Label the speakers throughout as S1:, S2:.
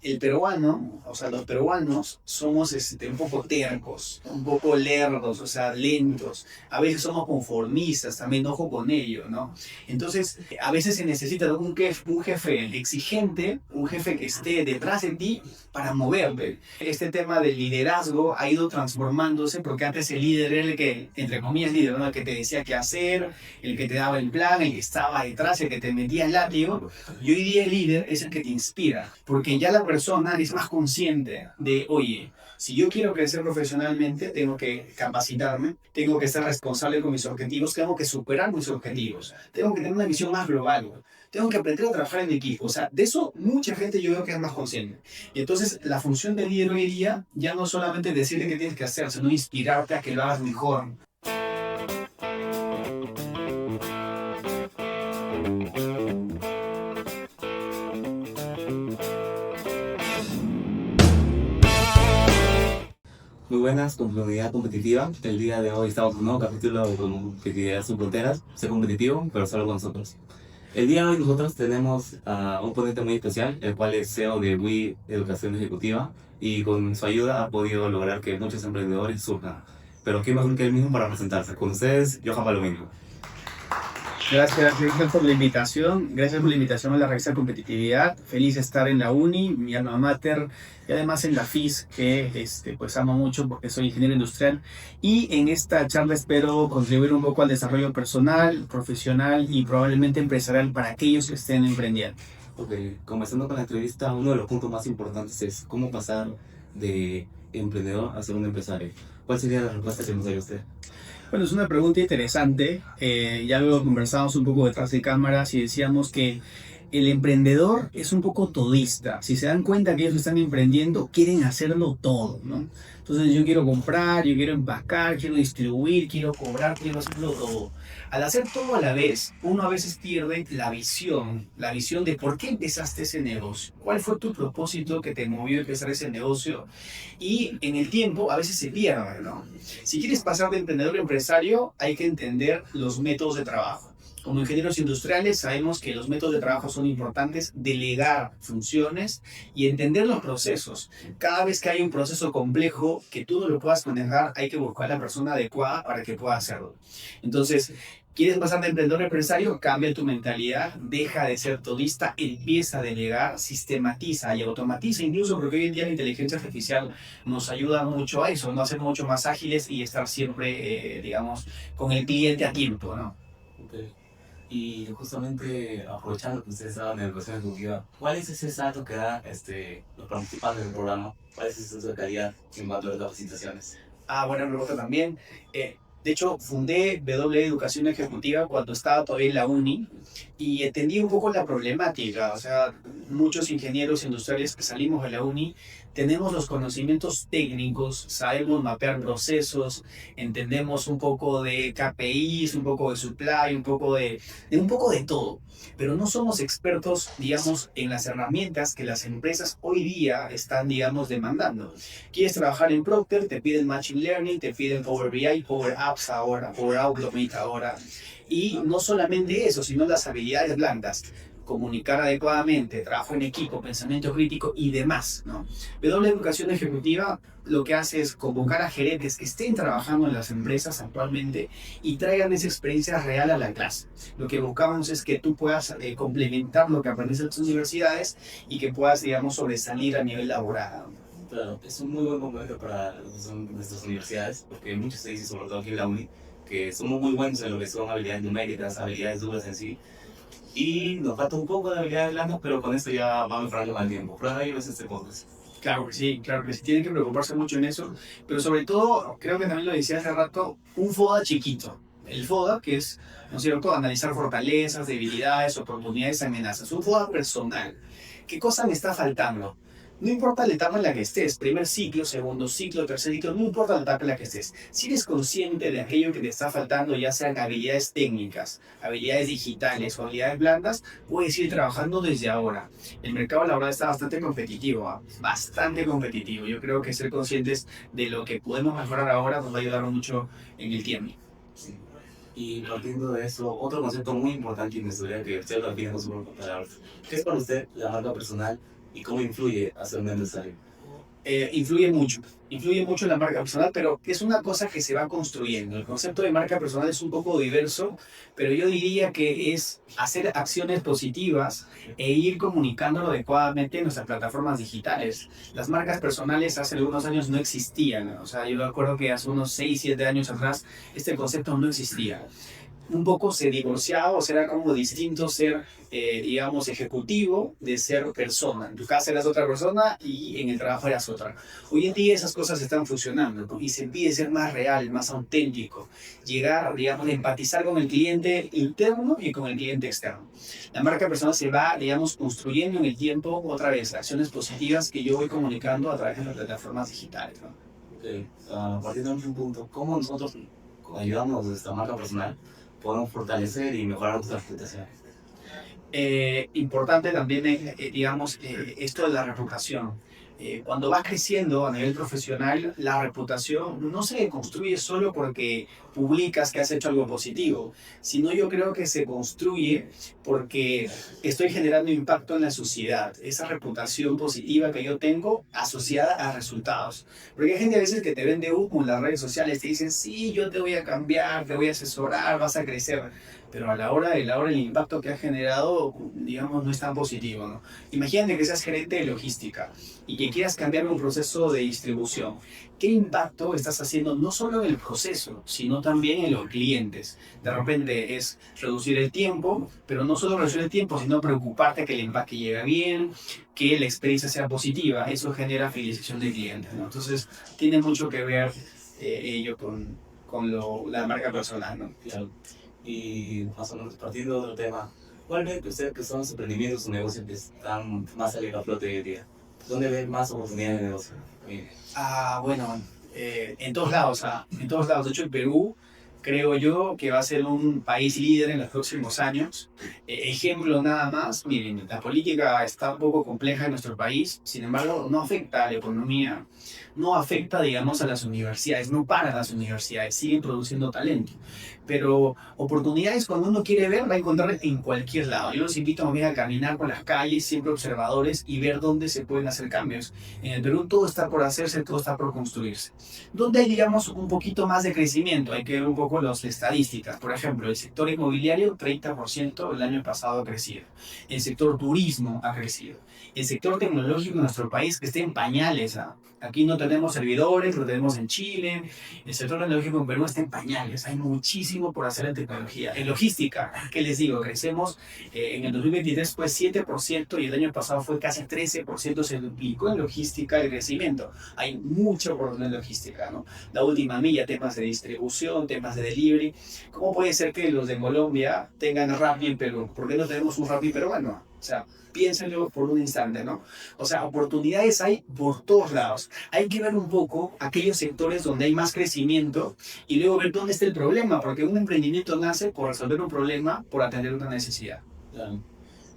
S1: El peruano, o sea, los peruanos somos un poco tercos, un poco lerdos, o sea, lentos. A veces somos conformistas, también ojo con ello, ¿no? Entonces, a veces se necesita un jefe exigente, un jefe que esté detrás de ti para moverte. Este tema del liderazgo ha ido transformándose porque antes el líder era el que, entre comillas, líder, ¿no? El que te decía qué hacer, el que te daba el plan, el que estaba detrás, el que te metía el látigo. Y hoy día el líder es el que te inspira, porque ya la persona es más consciente de, oye, si yo quiero crecer profesionalmente, tengo que capacitarme, tengo que ser responsable con mis objetivos, tengo que superar mis objetivos, tengo que tener una visión más global, tengo que aprender a trabajar en equipo. O sea, de eso mucha gente yo veo que es más consciente. Y entonces la función del líder hoy día ya no solamente decirte qué tienes que hacer, sino inspirarte a que lo hagas mejor.
S2: Muy buenas, comunidad competitiva. El día de hoy estamos en un nuevo capítulo de Competitividad sin Fronteras. Sé competitivo, pero solo con nosotros. El día de hoy nosotros tenemos a un ponente muy especial, el cual es CEO de WI Educación Ejecutiva, y con su ayuda ha podido lograr que muchos emprendedores surjan. Pero ¿quién mejor que él mismo para presentarse? Con ustedes, Johan Palomino.
S1: Gracias por la invitación. Gracias por la invitación a la revista Competitividad. Feliz de estar en la Uni, mi alma mater, y además en la FIS, que pues amo mucho porque soy ingeniero industrial. Y en esta charla espero contribuir un poco al desarrollo personal, profesional y probablemente empresarial para aquellos que estén emprendiendo.
S2: Ok, comenzando con la entrevista, uno de los puntos más importantes es cómo pasar de emprendedor a ser un empresario. ¿Cuál sería la respuesta que nos daría usted?
S1: Bueno, es una pregunta interesante. Ya luego conversamos un poco detrás de cámaras y decíamos que el emprendedor es un poco todista. Si se dan cuenta que ellos están emprendiendo, quieren hacerlo todo, ¿no? Entonces yo quiero comprar, yo quiero empacar, quiero distribuir, quiero cobrar, quiero hacerlo todo. Al hacer todo a la vez, uno a veces pierde la visión de por qué empezaste ese negocio, cuál fue tu propósito que te movió a empezar ese negocio y en el tiempo a veces se pierde, ¿no? Si quieres pasar de emprendedor a empresario, hay que entender los métodos de trabajo. Como ingenieros industriales sabemos que los métodos de trabajo son importantes, delegar funciones y entender los procesos. Cada vez que hay un proceso complejo que tú no lo puedas manejar, hay que buscar a la persona adecuada para que pueda hacerlo. Entonces, ¿quieres pasar de emprendedor a empresario? Cambia tu mentalidad, deja de ser todista, empieza a delegar, sistematiza y automatiza, incluso porque hoy en día la inteligencia artificial nos ayuda mucho a eso, ¿no? A ser mucho más ágiles y estar siempre, digamos, con el cliente a tiempo, ¿no?
S2: Ok. Y justamente aprovechando que ustedes estaban en educación ejecutiva, ¿cuál es ese salto que da los participantes del programa? ¿Cuál es ese salto de calidad en cuanto a las capacitaciones?
S1: Ah, buena pregunta también. De hecho, fundé W Educación Ejecutiva cuando estaba todavía en la uni y entendí un poco la problemática. O sea, muchos ingenieros industriales que salimos de la uni tenemos los conocimientos técnicos, sabemos mapear procesos, entendemos un poco de KPIs, un poco de supply, un poco de todo, pero no somos expertos, digamos, en las herramientas que las empresas hoy día están, digamos, demandando. Quieres trabajar en Procter, te piden Machine Learning, te piden Power BI, Power Apps ahora, Power Automate ahora. Y no solamente eso, sino las habilidades blandas. Comunicar adecuadamente, trabajo en equipo, pensamiento crítico y demás, ¿no? W Educación Ejecutiva lo que hace es convocar a gerentes que estén trabajando en las empresas actualmente y traigan esa experiencia real a la clase. Lo que buscamos es que tú puedas complementar lo que aprendes en las universidades y que puedas, digamos, sobresalir a nivel laboral.
S2: Claro, es un muy buen momento para lo que son nuestras universidades, porque muchos se dicen, sobre todo aquí en la uni, que somos muy buenos en lo que son habilidades numéricas, habilidades duras en sí, y nos falta un poco de habilidades blandas, pero con esto ya va mejorando con el tiempo. Prueba de ello es este podcast.
S1: Claro que sí, tienen que preocuparse mucho en eso, pero sobre todo, creo que también lo decía hace rato, un FODA chiquito. El FODA, que es, ¿no es cierto?, analizar fortalezas, debilidades, oportunidades, amenazas. Un FODA personal. ¿Qué cosa me está faltando? No importa la etapa en la que estés, primer ciclo, segundo ciclo, tercer ciclo, no importa la etapa en la que estés. Si eres consciente de aquello que te está faltando, ya sean habilidades técnicas, habilidades digitales o habilidades blandas, puedes ir trabajando desde ahora. El mercado laboral está bastante competitivo, ¿eh? Bastante competitivo. Yo creo que ser conscientes de lo que podemos mejorar ahora nos va a ayudar mucho en el tiempo.
S2: Sí. Y partiendo de eso, otro concepto muy importante y me gustaría que usted lo defina con sus propias palabras. ¿Qué es para usted la marca personal ¿Y cómo influye a ser un empresario?
S1: Influye mucho en la marca personal, pero es una cosa que se va construyendo. El concepto de marca personal es un poco diverso, pero yo diría que es hacer acciones positivas e ir comunicándolo adecuadamente en nuestras plataformas digitales. Las marcas personales hace algunos años no existían, o sea, yo me acuerdo que hace unos 6 7 años atrás este concepto no existía. Un poco se divorciaba, o sea, era como distinto ser, digamos, ejecutivo de ser persona. En tu casa eras otra persona y en el trabajo eras otra. Hoy en día esas cosas están funcionando, ¿no? Y se pide ser más real, más auténtico, llegar, digamos, a empatizar con el cliente interno y con el cliente externo. La marca personal se va, digamos, construyendo en el tiempo, otra vez, acciones positivas que yo voy comunicando a través de las plataformas digitales, ¿no?
S2: Okay. Partiendo de un punto, ¿cómo nosotros ayudamos a esta marca personal? Podemos fortalecer y mejorar nuestra reputación.
S1: Importante también, digamos, esto de la reputación. Cuando vas creciendo a nivel profesional, la reputación no se construye solo porque publicas que has hecho algo positivo, sino yo creo que se construye porque estoy generando impacto en la sociedad, esa reputación positiva que yo tengo asociada a resultados. Porque hay gente a veces que te vende humo en las redes sociales, te dicen, sí, yo te voy a cambiar, te voy a asesorar, vas a crecer, pero a la hora el impacto que ha generado, digamos, no es tan positivo, ¿no? Imagínate que seas gerente de logística y que quieras cambiar un proceso de distribución. ¿Qué impacto estás haciendo no solo en el proceso, sino también en los clientes? De repente es reducir el tiempo, pero no solo reducir el tiempo, sino preocuparte que el empaque llegue bien, que la experiencia sea positiva. Eso genera fidelización de clientes, ¿no? Entonces, tiene mucho que ver ello con la marca personal, ¿no?
S2: Claro. Y más o menos partiendo de otro tema, ¿cuál ve que usted que son los emprendimientos o negocios que están más saliendo a flote hoy en día? ¿Dónde ve más oportunidades de negocio?
S1: Bueno, en todos lados, en todos lados. De hecho, el Perú creo yo que va a ser un país líder en los próximos años. Ejemplo nada más, miren, la política está un poco compleja en nuestro país, sin embargo, no afecta a la economía, no afecta, digamos, a las universidades, no para las universidades, siguen produciendo talento. Pero oportunidades cuando uno quiere ver, va a encontrar en cualquier lado. Yo los invito a a caminar por las calles, siempre observadores, y ver dónde se pueden hacer cambios. En el Perú todo está por hacerse, todo está por construirse. Donde hay, digamos, un poquito más de crecimiento, hay que ver un poco las estadísticas. Por ejemplo, el sector inmobiliario, 30% el año pasado ha crecido. El sector turismo ha crecido. El sector tecnológico en nuestro país que está en pañales. Aquí no tenemos servidores, lo tenemos en Chile. El sector tecnológico en Perú está en pañales. Hay muchísimo por hacer en tecnología. En logística, ¿qué les digo? Crecemos en el 2023 fue 7% y el año pasado fue casi 13%. Se duplicó en logística el crecimiento. Hay mucha oportunidad en logística, ¿no? La última milla, temas de distribución, temas de delivery. ¿Cómo puede ser que los de Colombia tengan Rappi en Perú? ¿Por qué no tenemos un Rappi peruano? O sea, piénsenlo por un instante, ¿no? O sea, oportunidades hay por todos lados. Hay que ver un poco aquellos sectores donde hay más crecimiento y luego ver dónde está el problema, porque un emprendimiento nace por resolver un problema, por atender una necesidad.
S2: Claro.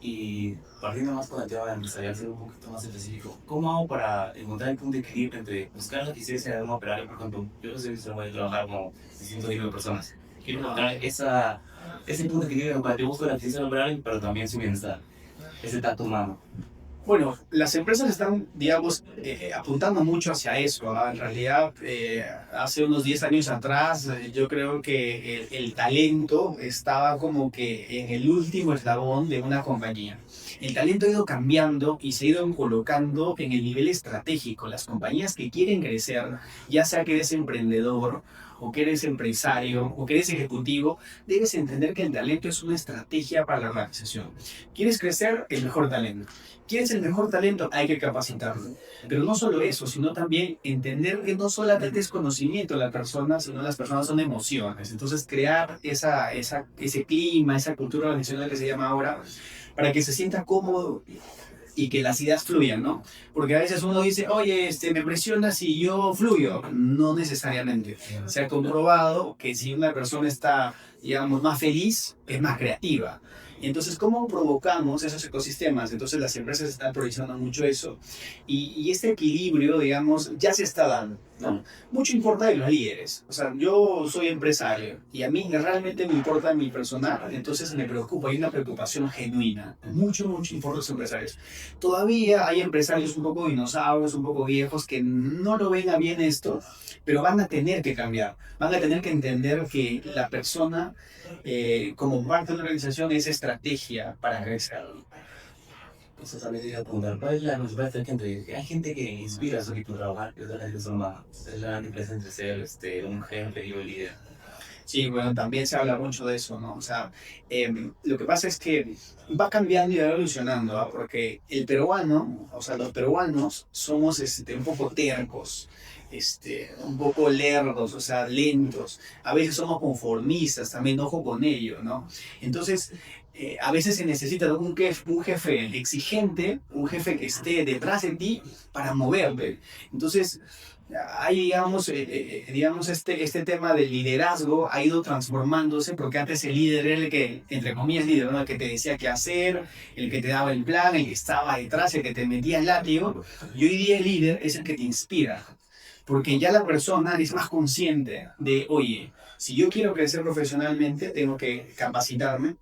S2: Y partiendo más con el tema empresarial, ser un poquito más específico, ¿cómo hago para encontrar el punto de equilibrio entre buscar la eficiencia de un operario? Por ejemplo, yo soy visto de trabajar con distintos tipos de personas. Quiero encontrar ese punto de equilibrio para que busco la eficiencia del operario, pero también su bienestar, ese tacto humano.
S1: Bueno, las empresas están, digamos, apuntando mucho hacia eso, ¿ah? En realidad, hace unos 10 años atrás, yo creo que el talento estaba como que en el último eslabón de una compañía. El talento ha ido cambiando y se ha ido colocando en el nivel estratégico. Las compañías que quieren crecer, ya sea que eres emprendedor, o que eres empresario, o que eres ejecutivo, debes entender que el talento es una estrategia para la organización. ¿Quieres crecer? El mejor talento. ¿Quieres el mejor talento? Hay que capacitarlo. Pero no solo eso, sino también entender que no solamente es conocimiento de la persona, sino las personas son emociones. Entonces, crear ese clima, esa cultura organizacional que se llama ahora, para que se sienta cómodo y que las ideas fluyan, ¿no? Porque a veces uno dice, oye, me presiona si yo fluyo. No necesariamente. Se ha comprobado que si una persona está, digamos, más feliz, es más creativa. Y entonces, ¿cómo provocamos esos ecosistemas? Entonces, las empresas están priorizando mucho eso. Y este equilibrio, digamos, ya se está dando, ¿no? Mucho importa de los líderes. O sea, yo soy empresario y a mí realmente me importa mi personal, entonces me preocupa, hay una preocupación genuina. Mucho, mucho importa a los empresarios. Todavía hay empresarios un poco dinosaurios, un poco viejos, que no lo ven a bien esto, pero van a tener que cambiar. Van a tener que entender que la persona, como parte de una organización, es estrategia para crecer.
S2: Eso también te iba a preguntar, ¿cuál es la principal diferencia entre... Hay gente que inspira a su equipo a trabajar y otra gente son más... Es la diferencia entre ser un jefe y un líder.
S1: Sí, bueno, también se habla mucho de eso, ¿no? O sea, lo que pasa es que va cambiando y va evolucionando, ¿ah? Porque el peruano, o sea, los peruanos somos un poco tercos, un poco lerdos, o sea, lentos. A veces somos conformistas, también ojo con ello, ¿no? Entonces, a veces se necesita un jefe exigente, un jefe que esté detrás de ti para moverte. Entonces, ahí, digamos este tema del liderazgo ha ido transformándose porque antes el líder era el que, entre comillas, líder, ¿no? El que te decía qué hacer, el que te daba el plan, el que estaba detrás, el que te metía el látigo. Y hoy día el líder es el que te inspira, porque ya la persona es más consciente de, oye, si yo quiero crecer profesionalmente, tengo que capacitarme,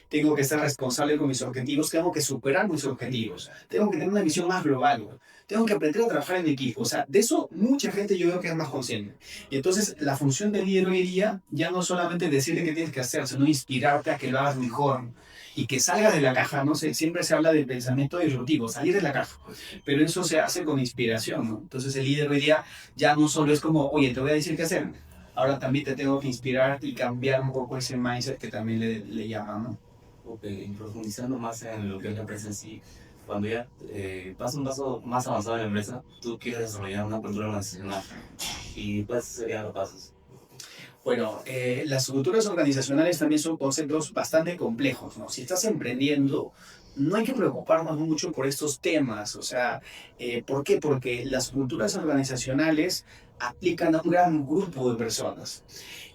S1: tengo que ser responsable con mis objetivos, tengo que superar mis objetivos, tengo que tener una visión más global, tengo que aprender a trabajar en equipo. O sea, de eso mucha gente yo veo que es más consciente. Y entonces la función del líder hoy día ya no solamente decirle qué tienes que hacer, sino inspirarte a que lo hagas mejor y que salgas de la caja, no sé, siempre se habla del pensamiento disruptivo, salir de la caja, pero eso se hace con inspiración, ¿no? Entonces el líder hoy día ya no solo es como, oye, te voy a decir qué hacer, ahora también te tengo que inspirar y cambiar un poco ese mindset que también le llaman, ¿no?
S2: Ok, y profundizando más en lo que es la empresa en sí, cuando ya vas un paso más avanzado en la empresa, tú quieres desarrollar una cultura organizacional. ¿Y cuáles serían los pasos?
S1: Bueno, las culturas organizacionales también son conceptos bastante complejos, ¿no? Si estás emprendiendo, no hay que preocuparnos mucho por estos temas. O sea, ¿por qué? Porque las culturas organizacionales aplican a un gran grupo de personas.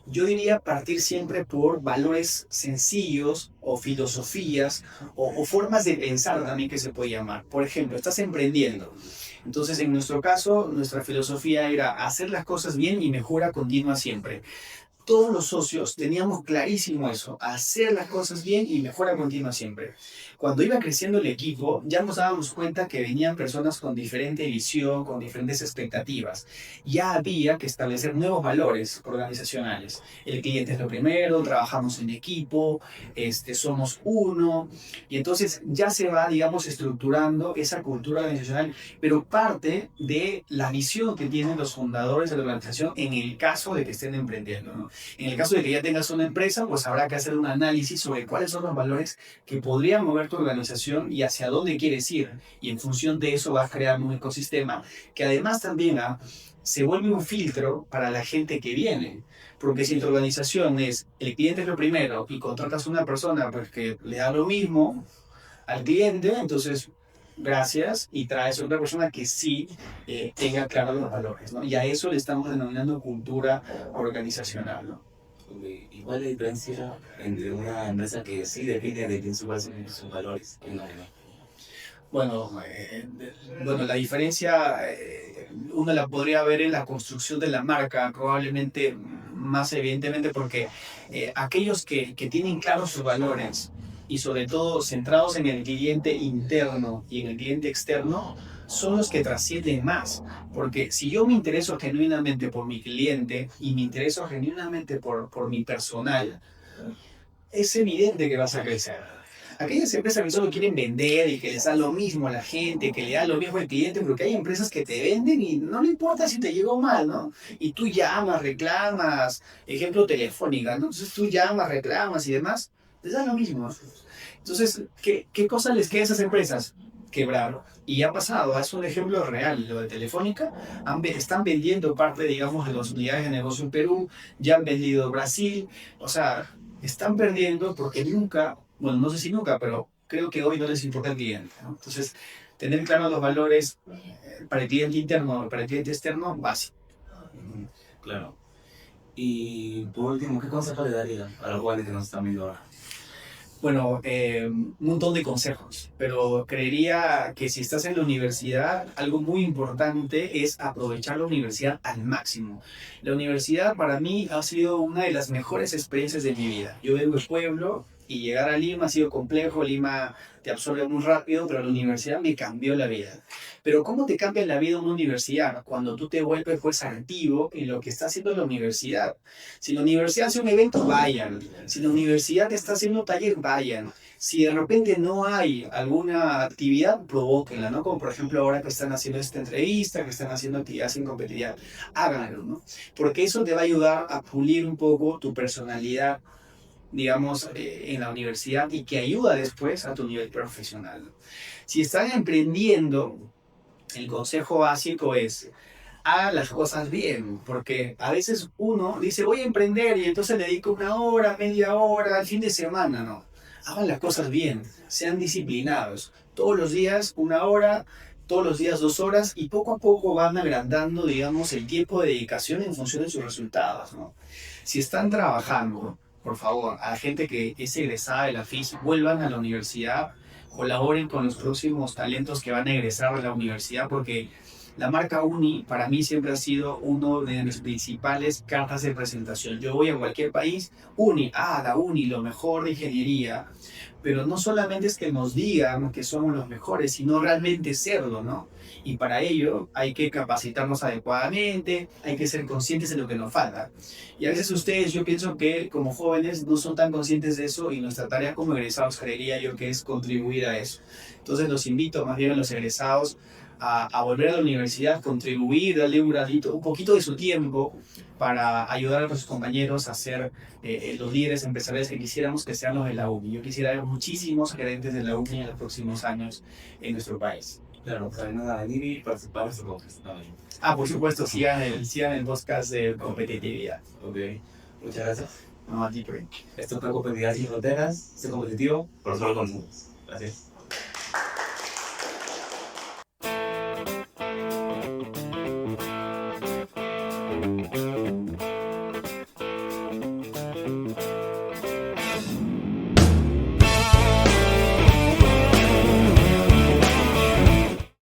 S1: Yo diría partir siempre por valores sencillos o filosofías o formas de pensar también que se puede llamar. Por ejemplo, estás emprendiendo. Entonces, en nuestro caso, nuestra filosofía era hacer las cosas bien y mejora continua siempre. Todos los socios teníamos clarísimo eso, hacer las cosas bien y mejora continua siempre. Cuando iba creciendo el equipo, ya nos dábamos cuenta que venían personas con diferente visión, con diferentes expectativas. Ya había que establecer nuevos valores organizacionales. El cliente es lo primero, trabajamos en equipo, somos uno, y entonces ya se va, digamos, estructurando esa cultura organizacional, pero parte de la visión que tienen los fundadores de la organización en el caso de que estén emprendiendo, ¿no? En el caso de que ya tengas una empresa, pues habrá que hacer un análisis sobre cuáles son los valores que podrían mover tu organización y hacia dónde quieres ir. Y en función de eso vas a crear un ecosistema que además también se vuelve un filtro para la gente que viene. Porque si tu organización es el cliente es lo primero y contratas a una persona pues, que le da lo mismo al cliente, entonces gracias y traes a otra persona que sí tenga claros los valores, ¿no? Y a eso le estamos denominando cultura organizacional, ¿no?
S2: Ok, ¿y cuál es la diferencia entre una empresa que sí define de quién son sus valores y una que no?
S1: Bueno, bueno, la diferencia uno la podría ver en la construcción de la marca, probablemente más evidentemente porque aquellos que tienen claros sus valores y sobre todo centrados en el cliente interno y en el cliente externo, son los que trascienden más. Porque si yo me intereso genuinamente por mi cliente y me intereso genuinamente por mi personal, es evidente que vas a crecer. Aquellas empresas que solo quieren vender y que les da lo mismo a la gente, que le da lo mismo al cliente, porque hay empresas que te venden y no le importa si te llegó mal, ¿no? Y tú llamas, reclamas, ejemplo Telefónica, ¿no? Entonces tú llamas, reclamas y demás, les da lo mismo. Entonces, ¿qué cosa les queda a esas empresas? Quebrar. Y ha pasado, es un ejemplo real, lo de Telefónica, están vendiendo parte, digamos, de las unidades de negocio en Perú, ya han vendido Brasil, o sea, están perdiendo porque nunca, bueno, no sé si nunca, pero creo que hoy no les importa el cliente, ¿no? Entonces, tener claros los valores para el cliente interno y para el cliente externo, básico.
S2: Claro. Y por último, ¿qué consejo le daría a los jóvenes que nos están viendo ahora?
S1: Bueno, un montón de consejos, pero creería que si estás en la universidad, algo muy importante es aprovechar la universidad al máximo. La universidad para mí ha sido una de las mejores experiencias de mi vida. Yo vengo de pueblo y llegar a Lima ha sido complejo, Lima te absorbe muy rápido, pero la universidad me cambió la vida. Pero ¿cómo te cambia la vida una universidad? Cuando tú te vuelves pues activo en lo que está haciendo la universidad. Si la universidad hace un evento, vayan. Si la universidad está haciendo un taller, vayan. Si de repente no hay alguna actividad, provóquenla, ¿no? Como por ejemplo ahora que están haciendo esta entrevista, que están haciendo actividades sin competitividad, háganlo, ¿no? Porque eso te va a ayudar a pulir un poco tu personalidad, digamos, en la universidad y que ayuda después a tu nivel profesional. Si están emprendiendo, el consejo básico es hagan las cosas bien, porque a veces uno dice voy a emprender y entonces le dedico una hora, media hora, al fin de semana, no. Hagan las cosas bien, sean disciplinados. Todos los días una hora, todos los días 2 horas y poco a poco van agrandando, digamos, el tiempo de dedicación en función de sus resultados, ¿no? Si están trabajando, por favor, a la gente que es egresada de la FIS, vuelvan a la universidad, colaboren con los próximos talentos que van a egresar de la universidad, porque la marca Uni para mí siempre ha sido uno de mis principales cartas de presentación. Yo voy a cualquier país, Uni, la Uni, lo mejor de ingeniería, pero no solamente es que nos digan que somos los mejores, sino realmente serlo, ¿no? Y para ello hay que capacitarnos adecuadamente, hay que ser conscientes de lo que nos falta. Y a veces ustedes, yo pienso que como jóvenes no son tan conscientes de eso y nuestra tarea como egresados creería yo que es contribuir a eso. Entonces los invito más bien a los egresados a volver a la universidad, contribuir, darle un granito, un poquito de su tiempo para ayudar a nuestros compañeros a ser los líderes empresariales que quisiéramos que sean los de la UNI. Yo quisiera ver muchísimos gerentes de la UNI en los próximos años en nuestro país.
S2: Claro, también a venir y participar en este podcast también.
S1: Por supuesto, sigan el podcast de competitividad.
S2: Ok, muchas gracias.
S1: No, a ti, Prin.
S2: Esto fue Competitividad Sin Fronteras, sé competitivo, pero solo con nosotros. Gracias.